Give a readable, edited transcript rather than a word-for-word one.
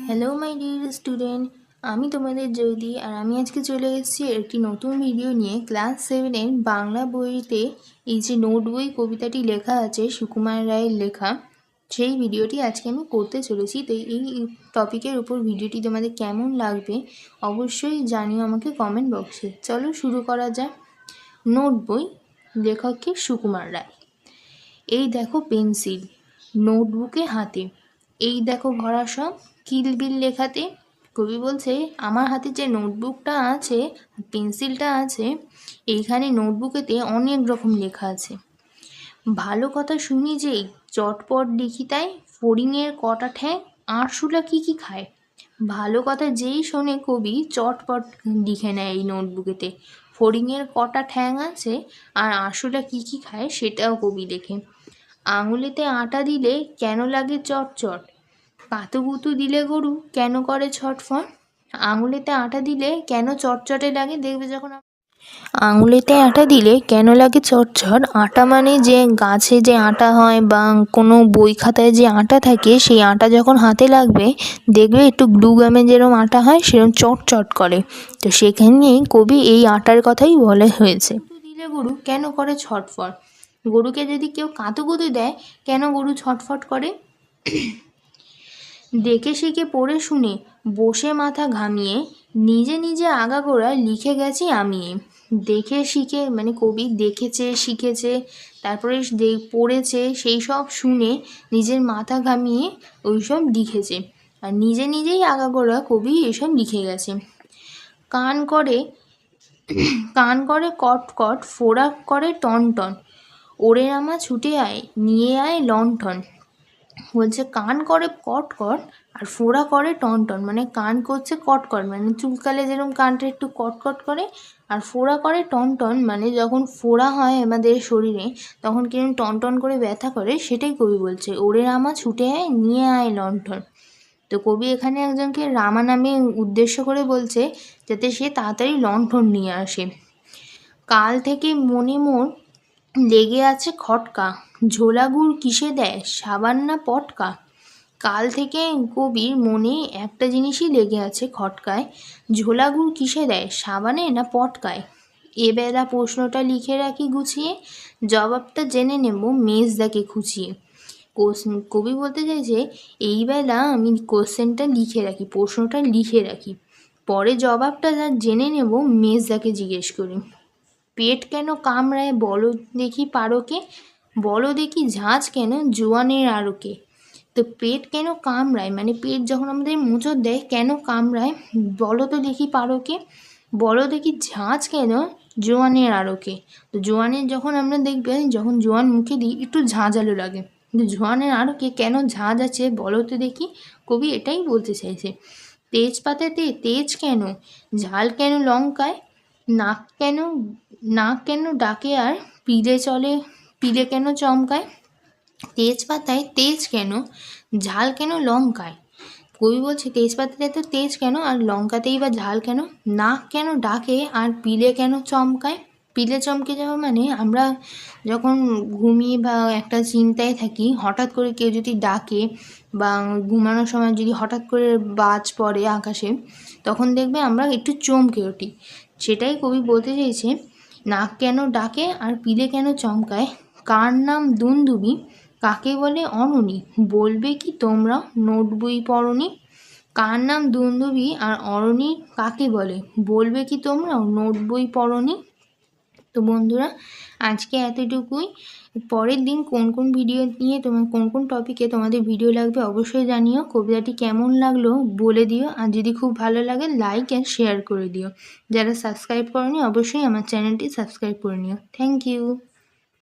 Hello my dear student, আমি তোমাদের জ্যোতি। আর আমি আজকে চলে এসেছি একটি নতুন ভিডিও নিয়ে। ক্লাস 7-এর বাংলা বইতে এই যে নোট বই কবিতাটি লেখা আছে সুকুমার রায়ের লেখা, সেই ভিডিওটি আজকে আমি করতে চলেছি। তো এই টপিকের উপর ভিডিওটি তোমাদের কেমন লাগবে অবশ্যই জানিও আমাকে কমেন্ট বক্সে। চলো শুরু করা যাক। নোট বই, লেখক কে? সুকুমার রায়। এই দেখো পেন্সিল নোটবুকে হাতে, এই দেখো ভরা সব কিলবিল লেখাতে। কবি বলছে আমার হাতে যে নোটবুকটা আছে, পেন্সিলটা আছে, এইখানে নোটবুকেতে অনেক রকম লেখা আছে। ভালো কথা শুনি যেই চটপট লিখি তাই, ফড়িংয়ের কটা ঠ্যাং আরশোলা কি কি খায়। ভালো কথা যেই শোনে কবি চটপট লিখে নেয় এই নোটবুকেতে। ফড়িংয়ের কটা ঠ্যাং আছে আর আরশোলা কি কি খায় সেটাও কবি লেখে। আঙুলেতে আটা দিলে কেন লাগে চটচট, পাতুগুতু দিলে গরু কেন করে ছটফট। আঙুলেতে আটা দিলে কেন চটচটে লাগে, দেখবে যখন আঙুলেতে আটা দিলে কেন লাগে চটচট। আটা মানে যে গাছে যে আটা হয় বা কোনো বই খাতায় যে আটা থাকে, সেই আটা যখন হাতে লাগবে দেখবে একটু গ্লুগামে যেরকম আটা হয় সেরকম চটচট করে। তো সেখানে কবি এই আটার কথাই বলা হয়েছে। দিলে গরু কেন করে ছটফট, গরুকে যদি কেউ কাতুকুতু দেয় কেন গরু ছটফট করে। দেখে শিখে পড়ে শুনে বসে মাথা ঘামিয়ে, নিজে নিজে আগাগোড়া লিখে গেছি আমি। দেখে শিখে মানে কবি দেখেছে, শিখেছে, তারপরে পড়েছে, সেই সব শুনে নিজের মাথা ঘামিয়ে ওইসব লিখেছে। আর নিজে নিজেই আগাগোড়া কবি এসব লিখে গেছে। কান করে কট কট, ফোড়া করে টন টন, ওরে রামা ছুটে আয় নিয়ে আয় লণ্ঠন। বলছে কান করে কট কট আর ফোড়া করে টন টন, মানে কান করছে কটকট মানে চুলকালে যেরকম কানটা একটু কটকট করে, আর ফোড়া করে টন টন মানে যখন ফোড়া হয় আমাদের শরীরে তখন কিরকম টন টন করে ব্যথা করে, সেটাই কবি বলছে। ওরে রামা ছুটে আয় নিয়ে আয় লণ্ঠন। তো কবি এখানে একজনকে রামা নামে উদ্দেশ্য করে বলছে যাতে সে তাড়াতাড়ি লণ্ঠন নিয়ে আসে। কাল থেকে মনে মোর লেগে আছে খটকা, ঝোলা গুড় কিসে দেয় সাবান না পটকা। কাল থেকে কবির মনে একটা জিনিসই লেগে আছে খটকায়, ঝোলা গুড় কিসে দেয় সাবানে না পটকায়। এবেলা প্রশ্নটা লিখে রাখি গুছিয়ে, জবাবটা জেনে নেব মেজদাকে খুঁচিয়ে। কবি বলতে চাইছে এই বেলা আমি কোশ্চেনটা লিখে রাখি, প্রশ্নটা লিখে রাখি, পরে জবাবটা জেনে নেব মেজদাকে জিজ্ঞেস করি। পেট কেন কামড়ায় বলো দেখি পারোকে, বলো দেখি ঝাঁঝ কেন জোয়ানের আরোকে। তো পেট কেন কামড়ায় মানে পেট যখন আমাদের মোচড় দেয় কেন কামড়ায় বলো তো দেখি পারোকে, বলো দেখি ঝাঁঝ কেন জোয়ানের আরোকে। তো জোয়ানের যখন আমরা দেখবেন যখন জোয়ান মুখে দিই একটু ঝাঁঝালো লাগে, কিন্তু জোয়ানের আরোকে কেন ঝাঁঝ আছে বলো তো দেখি। কবি এটাই বলতে চাইছে। তেজপাতাতে তেজ কেন, ঝাল কেন লঙ্কায়, নাক কেন ডাকে আর পিলে কেন চমকায়। তেজপাতায় তেজ কেন, ঝাল কেন লঙ্কায়। কবি বলছে তেজপাতাতে তো তেজ কেন আর লঙ্কাতেই বা ঝাল কেন। নাক কেন ডাকে আর পিলে কেন চমকায়। পিলে চমকে যাওয়া মানে আমরা যখন ঘুমিয়ে বা একটা চিন্তায় থাকি, হঠাৎ করে কেউ যদি ডাকে বা ঘুমানোর সময় যদি হঠাৎ করে বাজ পড়ে আকাশে, তখন দেখবে আমরা একটু চমকে উঠি। সেটাই কবি বলতে চাইছে। নাক কেন ডাকে আর পিলে কেন চমকায়, কার নাম দুন্দুবি কাকে বলে অরণি, বলবে কি তোমরা নোট বই পড়নি। কার নাম দুন্দুবি আর অরণি কাকে বলে, বলবে কি তোমরা নোট বই পড়নি। তো বন্ধুরা আজকে এতটুকুই। পরের দিন কোন কোন ভিডিও নিয়ে কোন কোন টপিকে তোমাদের ভিডিও লাগবে অবশ্যই জানিও। কবিতাটি কেমন লাগলো বলে দিও, আর যদি খুব ভালো লাগে লাইক অ্যান্ড শেয়ার করে দিও। যারা সাবস্ক্রাইব করনি অবশ্যই আমার চ্যানেলটি সাবস্ক্রাইব করে নিও। Thank you.